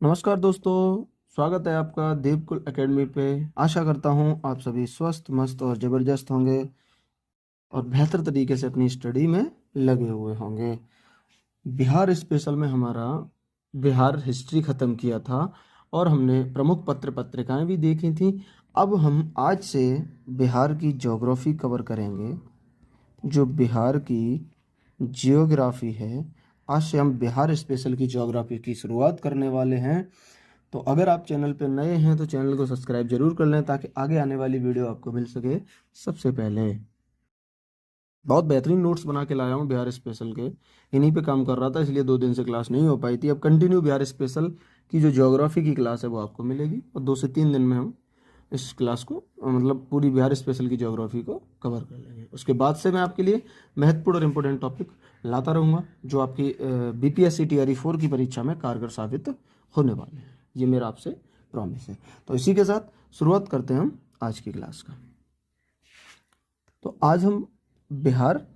नमस्कार दोस्तों, स्वागत है आपका देवकुल एकेडमी पे। आशा करता हूँ आप सभी स्वस्थ मस्त और ज़बरदस्त होंगे और बेहतर तरीके से अपनी स्टडी में लगे हुए होंगे। बिहार स्पेशल में हमारा बिहार हिस्ट्री ख़त्म किया था और हमने प्रमुख पत्र पत्रिकाएं भी देखी थी। अब हम आज से बिहार की ज्योग्राफी कवर करेंगे। जो बिहार की जियोग्राफी है, आज से हम बिहार स्पेशल की ज्योग्राफी की शुरुआत करने वाले हैं। तो अगर आप चैनल पर नए हैं तो चैनल को सब्सक्राइब जरूर कर लें ताकि आगे आने वाली वीडियो आपको मिल सके सबसे पहले। बहुत बेहतरीन नोट्स बना के लाया हूँ बिहार स्पेशल के, इन्हीं पे काम कर रहा था, इसलिए 2 दिन से क्लास नहीं हो पाई थी। अब कंटिन्यू बिहार स्पेशल की जो ज्योग्राफी की क्लास है वो आपको मिलेगी और 2 से 3 दिन में हम इस क्लास को मतलब पूरी बिहार स्पेशल की ज्योग्राफी को कवर कर लेंगे। उसके बाद से मैं आपके लिए महत्वपूर्ण और इम्पोर्टेंट टॉपिक लाता रहूँगा जो आपकी BPSC TRE 4 की परीक्षा में कारगर साबित होने वाले हैं। ये मेरा आपसे प्रॉमिस है। तो इसी के साथ शुरुआत करते हैं हम आज की क्लास का। तो आज हम बिहार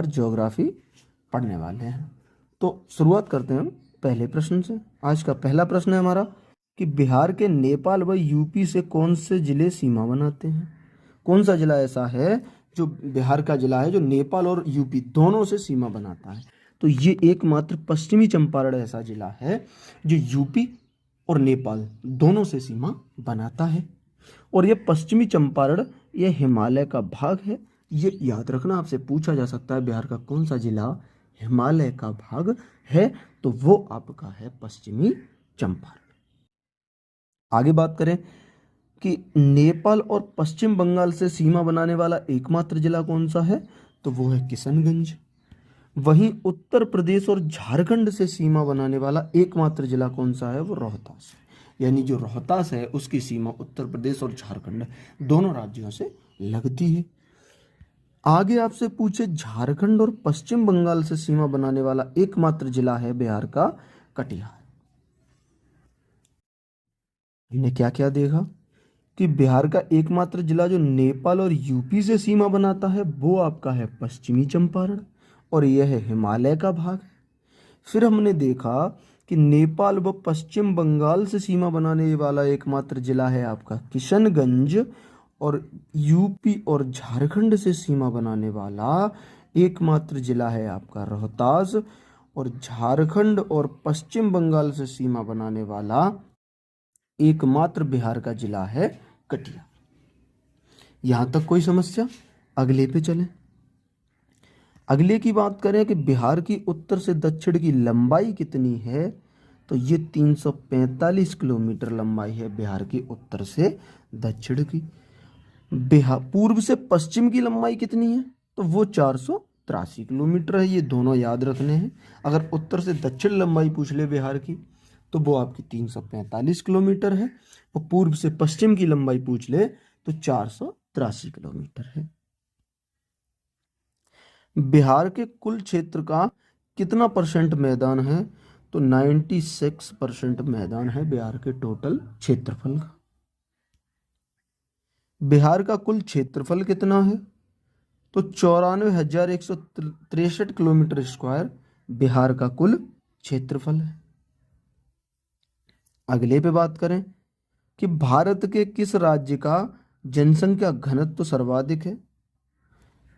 ज्योग्राफी पढ़ने वाले हैं। तो शुरुआत करते हैं हम पहले प्रश्न से। आज का पहला प्रश्न है हमारा कि बिहार के नेपाल व यूपी से कौन से जिले सीमा बनाते हैं। कौन सा जिला ऐसा है जो बिहार का जिला है जो नेपाल और यूपी दोनों से सीमा बनाता है। तो ये एकमात्र पश्चिमी चंपारण ऐसा जिला है जो यूपी और नेपाल दोनों से सीमा बनाता है। और ये पश्चिमी चंपारण ये हिमालय का भाग है। ये याद रखना, आपसे पूछा जा सकता है बिहार का कौन सा जिला हिमालय का भाग है, तो वो आपका है पश्चिमी चंपारण। आगे बात करें कि नेपाल और पश्चिम बंगाल से सीमा बनाने वाला एकमात्र जिला कौन सा है, तो वो है किशनगंज। वहीं उत्तर प्रदेश और झारखंड से सीमा बनाने वाला एकमात्र जिला कौन सा है, वो रोहतास है। यानी जो रोहतास है उसकी सीमा उत्तर प्रदेश और झारखंड दोनों राज्यों से लगती है। आगे आपसे पूछे झारखंड और पश्चिम बंगाल से सीमा बनाने वाला एकमात्र जिला है बिहार का कटिहार। हमने क्या क्या देखा कि बिहार का एकमात्र जिला जो नेपाल और यूपी से सीमा बनाता है वो आपका है पश्चिमी चंपारण और यह है हिमालय का भाग। फिर हमने देखा कि नेपाल व पश्चिम बंगाल से सीमा बनाने वाला एकमात्र जिला है आपका किशनगंज और यूपी और झारखंड से सीमा बनाने वाला एकमात्र जिला है आपका रोहतास और झारखंड और पश्चिम बंगाल से सीमा बनाने वाला एकमात्र बिहार का जिला है कटिहार। यहां तक कोई समस्या? अगले पे चलें। अगले की बात करें कि बिहार की उत्तर से दक्षिण की लंबाई कितनी है, तो ये 345 किलोमीटर लंबाई है बिहार की उत्तर से दक्षिण की। बिहार पूर्व से पश्चिम की लंबाई कितनी है, तो वो 483 किलोमीटर है। ये दोनों याद रखने हैं। अगर उत्तर से दक्षिण लंबाई पूछ ले बिहार की तो वो आपकी 345 किलोमीटर है और पूर्व से पश्चिम की लंबाई पूछ ले तो 483 किलोमीटर है। बिहार के कुल क्षेत्र का कितना परसेंट मैदान है, तो 96% मैदान है बिहार के टोटल क्षेत्रफल का। बिहार का कुल क्षेत्रफल कितना है, तो 94,163 किलोमीटर स्क्वायर बिहार का कुल क्षेत्रफल है। अगले पे बात करें कि भारत के किस राज्य का जनसंख्या घनत्व सर्वाधिक है,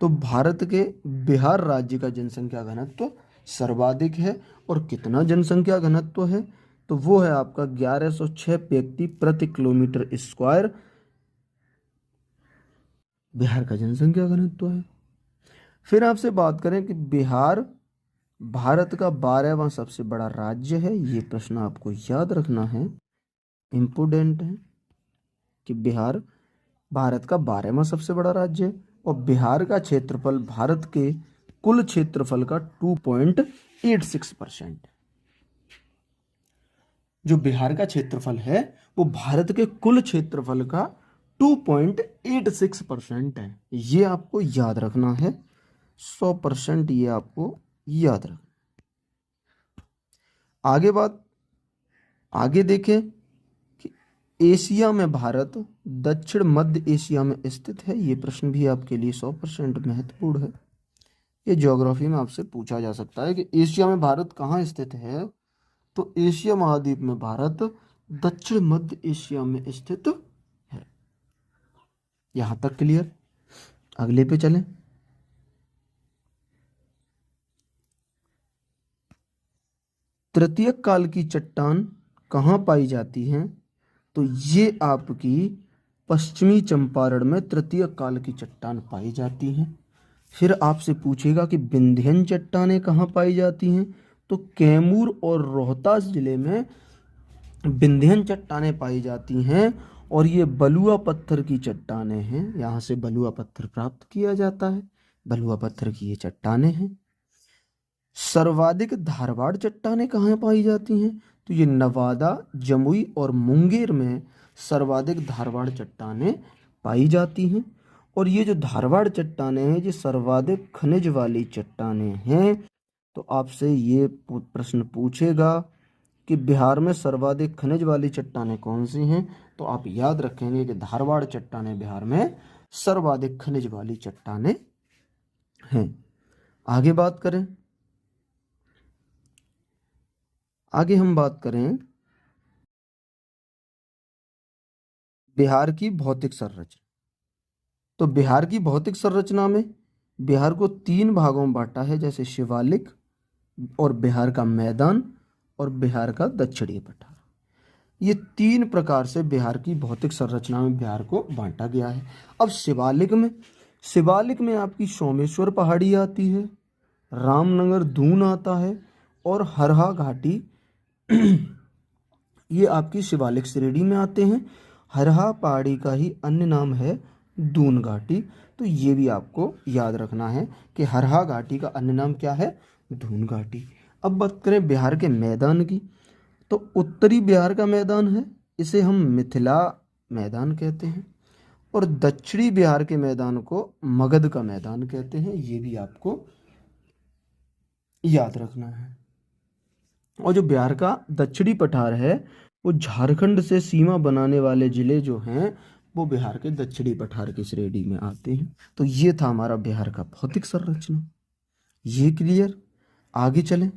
तो भारत के बिहार राज्य का जनसंख्या घनत्व सर्वाधिक है। और कितना जनसंख्या घनत्व है, तो वो है आपका 1106 व्यक्ति प्रति किलोमीटर स्क्वायर बिहार का जनसंख्या घनत्व है। फिर आपसे बात करें कि बिहार भारत का 12वां सबसे बड़ा राज्य है। ये प्रश्न आपको याद रखना है, इम्पोर्टेंट है कि बिहार भारत का 12वां सबसे बड़ा राज्य है और बिहार का क्षेत्रफल भारत के कुल क्षेत्रफल का 2.86% है। जो बिहार का क्षेत्रफल है वो भारत के कुल क्षेत्रफल का 2.86% है। ये आपको याद रखना है, 100% ये आपको याद रखना। आगे देखें कि एशिया में भारत दक्षिण मध्य एशिया में स्थित है। ये प्रश्न भी आपके लिए 100% महत्वपूर्ण है। ये ज्योग्राफी में आपसे पूछा जा सकता है कि एशिया में भारत कहाँ स्थित है, तो एशिया महाद्वीप में भारत दक्षिण मध्य एशिया में स्थित है। यहां तक क्लियर। अगले पे चलें। तृतीयक काल की चट्टान कहाँ पाई जाती हैं? तो ये आपकी पश्चिमी चंपारण में तृतीयक काल की चट्टान पाई जाती हैं। फिर आपसे पूछेगा कि विंध्यन चट्टानें कहाँ पाई जाती हैं? तो कैमूर और रोहतास जिले में विंध्यन चट्टानें पाई जाती हैं और ये बलुआ पत्थर की चट्टानें हैं। यहाँ से बलुआ पत्थर प्राप्त किया जाता है। बलुआ पत्थर की ये चट्टानें हैं। सर्वाधिक धारवाड़ चट्टानें कहाँ पाई जाती हैं? तो ये नवादा, जमुई और मुंगेर में सर्वाधिक धारवाड़ चट्टानें पाई जाती हैं। और ये जो धारवाड़ चट्टानें हैं ये सर्वाधिक खनिज वाली चट्टानें हैं। तो आपसे ये प्रश्न पूछेगा कि बिहार में सर्वाधिक खनिज वाली चट्टानें कौन सी हैं? तो आप याद रखेंगे कि धारवाड़ चट्टानें बिहार में सर्वाधिक खनिज वाली चट्टानें हैं। आगे बात करें। आगे हम बात करें बिहार की भौतिक संरचना। तो बिहार की भौतिक संरचना में बिहार को 3 भागों में बांटा है, जैसे शिवालिक और बिहार का मैदान और बिहार का दक्षिणी पठार। ये 3 प्रकार से बिहार की भौतिक संरचना में बिहार को बांटा गया है। अब शिवालिक में आपकी सोमेश्वर पहाड़ी आती है, रामनगर दून आता है और हरहा घाटी ये आपकी शिवालिक श्रेणी में आते हैं। हरहा पहाड़ी का ही अन्य नाम है दून घाटी। तो ये भी आपको याद रखना है कि हरहा घाटी का अन्य नाम क्या है? दून घाटी। अब बात करें बिहार के मैदान की। तो उत्तरी बिहार का मैदान है, इसे हम मिथिला मैदान कहते हैं। और दक्षिणी बिहार के मैदान को मगध का मैदान कहते हैं। ये भी आपको याद रखना है। और जो बिहार का दक्षिणी पठार है वो झारखंड से सीमा बनाने वाले जिले जो हैं वो बिहार के दक्षिणी पठार की श्रेणी में आते हैं। तो ये था हमारा बिहार का भौतिक संरचना। ये क्लियर। आगे चलें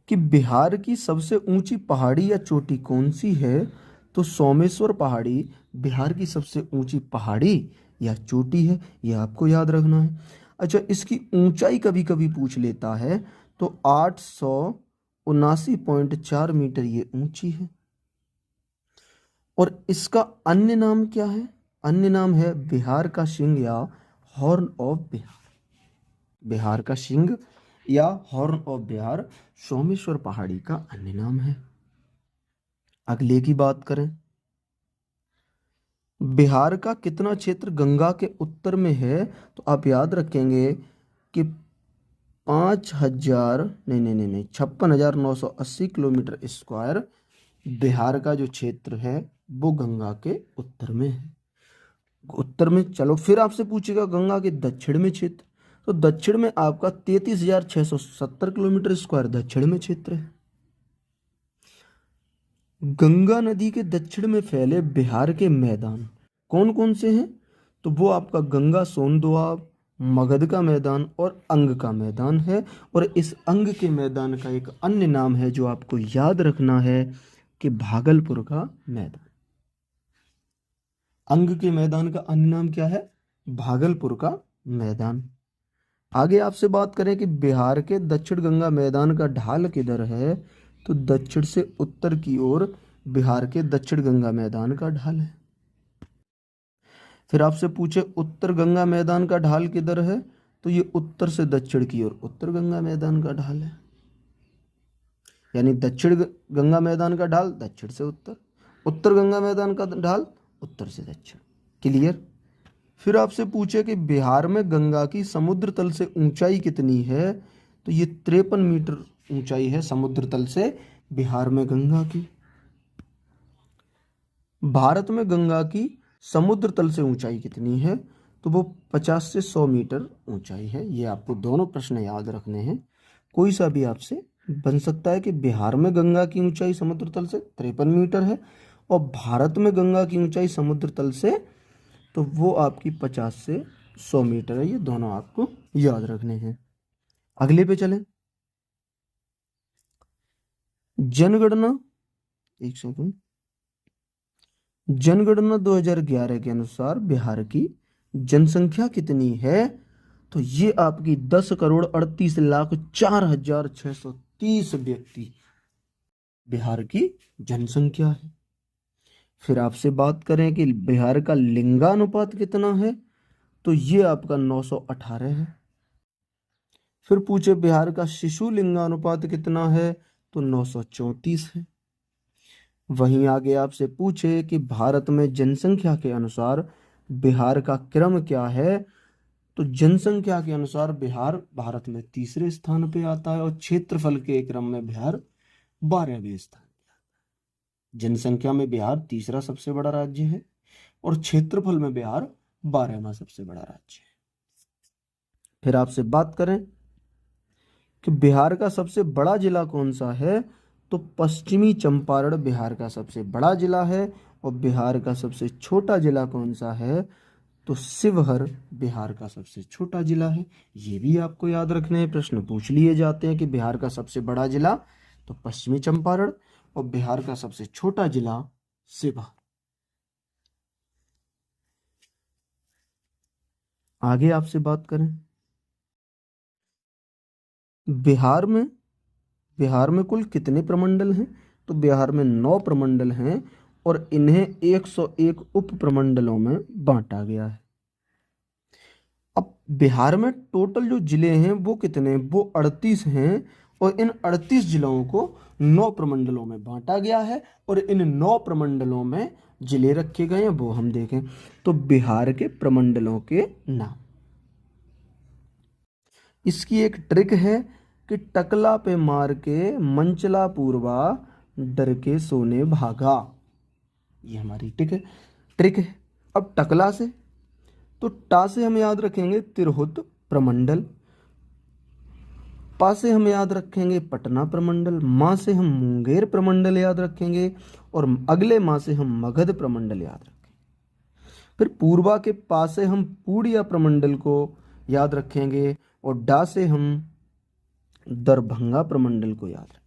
कि बिहार की सबसे ऊंची पहाड़ी या चोटी कौन सी है? तो सोमेश्वर पहाड़ी बिहार की सबसे ऊंची पहाड़ी या चोटी है। यह आपको याद रखना है। अच्छा, इसकी ऊंचाई कभी कभी पूछ लेता है। तो 879.4 मीटर ये ऊंची है। और इसका अन्य नाम क्या है? अन्य नाम है बिहार का सिंह या हॉर्न ऑफ बिहार। बिहार का सिंह या हॉर्न ऑफ बिहार सोमेश्वर पहाड़ी का अन्य नाम है। अगले की बात करें। बिहार का कितना क्षेत्र गंगा के उत्तर में है? तो आप याद रखेंगे कि 56,980 किलोमीटर स्क्वायर बिहार का जो क्षेत्र है वो गंगा के उत्तर में है। उत्तर में। चलो फिर आपसे पूछेगा गंगा के दक्षिण में क्षेत्र। तो दक्षिण में आपका 33,670 किलोमीटर स्क्वायर दक्षिण में क्षेत्र है। गंगा नदी के दक्षिण में फैले बिहार के मैदान कौन कौन से हैं? तो वो आपका गंगा सोन दोआब, मगध का मैदान और अंग का मैदान है। और इस अंग के मैदान का एक अन्य नाम है जो आपको याद रखना है कि भागलपुर का मैदान। अंग के मैदान का अन्य नाम क्या है? भागलपुर का मैदान। आगे आपसे बात करें कि बिहार के दक्षिण गंगा मैदान का ढाल किधर है? तो दक्षिण से उत्तर की ओर बिहार के दक्षिण गंगा मैदान का ढाल है। फिर आपसे पूछे उत्तर गंगा मैदान का ढाल किधर है? तो ये उत्तर से दक्षिण की ओर उत्तर गंगा मैदान का ढाल है। यानी दक्षिण गंगा मैदान का ढाल दक्षिण से उत्तर, उत्तर गंगा मैदान का ढाल उत्तर से दक्षिण। क्लियर। फिर आपसे पूछे कि बिहार में गंगा की समुद्र तल से ऊंचाई कितनी है? तो ये 53 मीटर ऊंचाई है समुद्र तल से बिहार में गंगा की। भारत में गंगा की समुद्र तल से ऊंचाई कितनी है? तो वो 50 से 100 मीटर ऊंचाई है। ये आपको दोनों प्रश्न याद रखने हैं। कोई सा भी आपसे बन सकता है कि बिहार में गंगा की ऊंचाई समुद्र तल से 53 मीटर है और भारत में गंगा की ऊंचाई समुद्र तल से तो वो आपकी 50 से 100 मीटर है। ये दोनों आपको याद रखने हैं। अगले पे चलें। जनगणना, एक सेकंड, जनगणना 2011 के अनुसार बिहार की जनसंख्या कितनी है? तो ये आपकी 10,38,04,630 व्यक्ति बिहार की जनसंख्या है। फिर आपसे बात करें कि बिहार का लिंगानुपात कितना है, तो ये आपका 918 है। फिर पूछे बिहार का शिशु लिंगानुपात कितना है, तो 934 है। वहीं आगे आपसे पूछे कि भारत में जनसंख्या के अनुसार बिहार का क्रम क्या है, तो जनसंख्या के अनुसार बिहार भारत में तीसरे स्थान पे आता है और क्षेत्रफल के क्रम में बिहार 12वें स्थान पे आता है। जनसंख्या में बिहार तीसरा सबसे बड़ा राज्य है और क्षेत्रफल में बिहार 12वां सबसे बड़ा राज्य है। फिर आपसे बात करें कि बिहार का सबसे बड़ा जिला कौन सा है, तो पश्चिमी चंपारण बिहार का सबसे बड़ा जिला है। और बिहार का सबसे छोटा जिला कौन सा है, तो शिवहर बिहार का सबसे छोटा जिला है। ये भी आपको याद रखने हैं, प्रश्न पूछ लिए जाते हैं कि बिहार का सबसे बड़ा जिला तो पश्चिमी चंपारण और बिहार का सबसे छोटा जिला शिवहर। आगे आपसे बात करें बिहार में कुल कितने प्रमंडल हैं, तो बिहार में 9 प्रमंडल हैं और इन्हें 101 उप प्रमंडलों में बांटा गया है। अब बिहार में टोटल जो जिले हैं वो कितने हैं, वो 38 हैं और इन 38 जिलों को 9 प्रमंडलों में बांटा गया है और इन 9 प्रमंडलों में जिले रखे गए हैं, वो हम देखें। तो बिहार के प्रमंडलों के नाम, इसकी एक ट्रिक है कि टकला पे मार के मंचला पूर्वा डर के सोने भागा। ये हमारी ट्रिक है। अब टकला से, तो टा से हम याद रखेंगे तिरहुत प्रमंडल, पा से हम याद रखेंगे पटना प्रमंडल, माँ से हम मुंगेर प्रमंडल याद रखेंगे और अगले माँ से हम मगध प्रमंडल याद रखेंगे। फिर पूर्वा के पा से हम पूड़िया प्रमंडल को याद रखेंगे और डा से हम दरभंगा प्रमंडल को याद रखेंगे।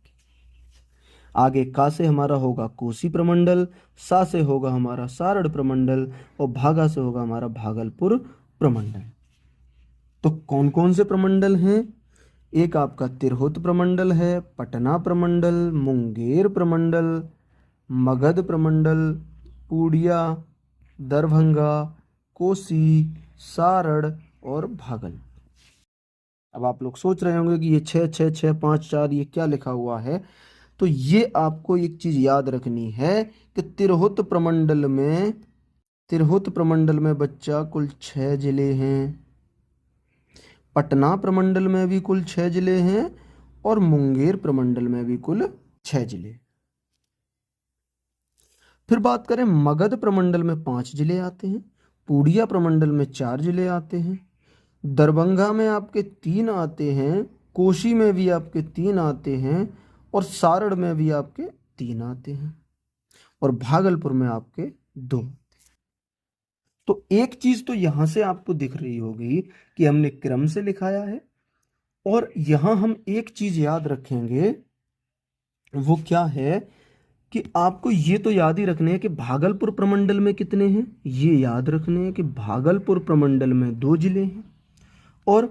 आगे का से हमारा होगा कोसी प्रमंडल, सा से होगा हमारा सारण प्रमंडल और भागा से होगा हमारा भागलपुर प्रमंडल। तो कौन कौन से प्रमंडल हैं, एक आपका तिरहुत प्रमंडल है, पटना प्रमंडल, मुंगेर प्रमंडल, मगध प्रमंडल, पूड़िया, दरभंगा, कोसी, सारण और भागलपुर। अब आप लोग सोच रहे होंगे कि ये 6 6 6 5 4 ये क्या लिखा हुआ है, तो ये आपको एक चीज याद रखनी है कि तिरहुत प्रमंडल में बच्चा कुल 6 जिले हैं, पटना प्रमंडल में भी कुल 6 जिले हैं और मुंगेर प्रमंडल में भी कुल 6 जिले। फिर बात करें मगध प्रमंडल में 5 जिले आते हैं, पूड़िया प्रमंडल में 4 जिले आते हैं, दरभंगा में आपके 3 आते हैं, कोसी में भी आपके 3 आते हैं और सारण में भी आपके 3 आते हैं और भागलपुर में आपके 2। तो एक चीज तो यहां से आपको दिख रही होगी कि हमने क्रम से लिखाया है और यहां हम एक चीज याद रखेंगे, वो क्या है कि आपको ये तो याद ही रखने हैं कि भागलपुर प्रमंडल में कितने हैं, ये याद रखने हैं कि भागलपुर प्रमंडल में 2 जिले हैं और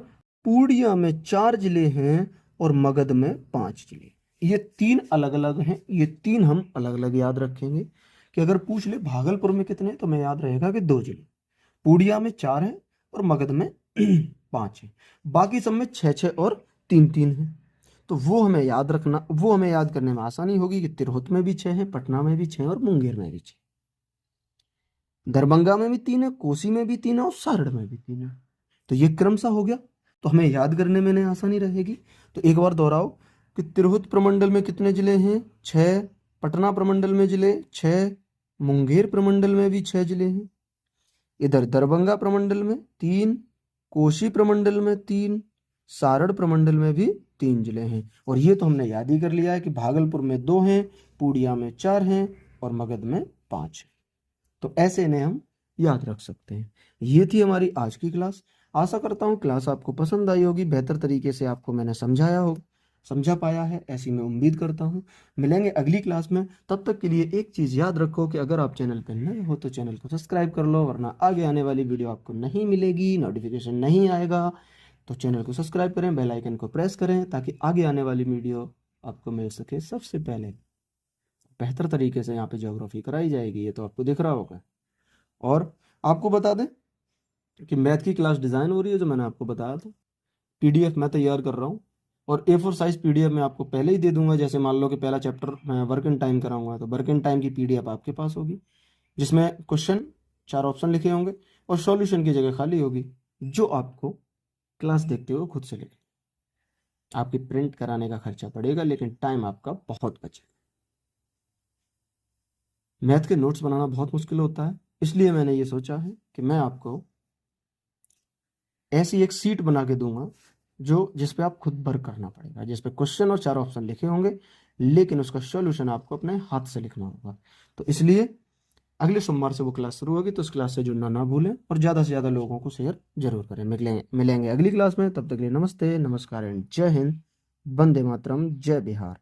पूर्णिया में 4 जिले हैं और मगध में 5 जिले। ये 3 अलग अलग हैं, ये 3 हम अलग अलग याद रखेंगे कि अगर पूछ ले भागलपुर में कितने तो मैं याद रहेगा कि 2 जिले, पूर्णिया में 4 हैं और मगध में 5 हैं, बाकी सब में 6 6 और 3 3 हैं। तो वो हमें याद रखना, वो हमें याद करने में आसानी होगी कि तिरहुत में भी 6 हैं, पटना में भी 6 हैं और मुंगेर में भी 6, दरभंगा में भी 3 है, कोसी में भी 3 है और सारण में भी 3 है। तो ये क्रम सा हो गया, तो हमें याद करने में आसानी रहेगी। तो एक बार दोहराओ कि तिरहुत प्रमंडल में कितने जिले हैं, 6, पटना प्रमंडल में जिले 6, मुंगेर प्रमंडल में भी 6 जिले हैं, इधर दरभंगा प्रमंडल में 3, कोसी प्रमंडल में 3, सारण प्रमंडल में भी 3 जिले हैं। और ये तो हमने याद ही कर लिया है कि भागलपुर में 2 हैं, पूर्णिया में 4 हैं और मगध में 5 हैं। तो ऐसे इन्हें हम याद रख सकते हैं। ये थी हमारी आज की क्लास। आशा करता हूँ क्लास आपको पसंद आई होगी, बेहतर तरीके से आपको मैंने समझाया हो। समझा पाया है, ऐसी मैं उम्मीद करता हूँ। मिलेंगे अगली क्लास में, तब तक के लिए एक चीज़ याद रखो कि अगर आप चैनल पर नए हो तो चैनल को सब्सक्राइब कर लो, वरना आगे आने वाली वीडियो आपको नहीं मिलेगी, नोटिफिकेशन नहीं आएगा। तो चैनल को सब्सक्राइब करें, बेल आइकन को प्रेस करें, ताकि आगे आने वाली वीडियो आपको मिल सके सबसे पहले। बेहतर तरीके से यहाँ पे ज्योग्राफी कराई जाएगी, ये तो आपको दिख रहा होगा। और आपको बता दें कि मैथ की क्लास डिज़ाइन हो रही है, जो मैंने आपको बताया था। पीडीएफ मैं तैयार कर रहा हूँ, और A4 साइज पीडीएफ मैं आपको पहले ही दे दूंगा। जैसे मान लो कि पहला चैप्टर मैं वर्क इन टाइम कराऊंगा, तो वर्क इन टाइम की पीडीएफ आपके पास होगी, जिसमें क्वेश्चन 4 ऑप्शन लिखे होंगे और सॉल्यूशन की जगह खाली होगी, जो आपको क्लास देखते हुए खुद से लिखे। आपकी प्रिंट कराने का खर्चा पड़ेगा, लेकिन टाइम आपका बहुत बचेगा। मैथ के नोट्स बनाना बहुत मुश्किल होता है, इसलिए मैंने ये सोचा है कि मैं आपको ऐसी एक सीट बना के दूंगा, जो जिस पे आप खुद वर्क करना पड़ेगा, जिस पे क्वेश्चन और 4 ऑप्शन लिखे होंगे, लेकिन उसका सॉल्यूशन आपको अपने हाथ से लिखना होगा। तो इसलिए अगले सोमवार से वो क्लास शुरू होगी, तो उस क्लास से जुड़ना ना भूलें, और ज़्यादा से ज़्यादा लोगों को शेयर जरूर करें। मिलेंगे अगली क्लास में, तब तक के लिए नमस्ते, नमस्कार एंड जय हिंद, वंदे मातरम, जय बिहार।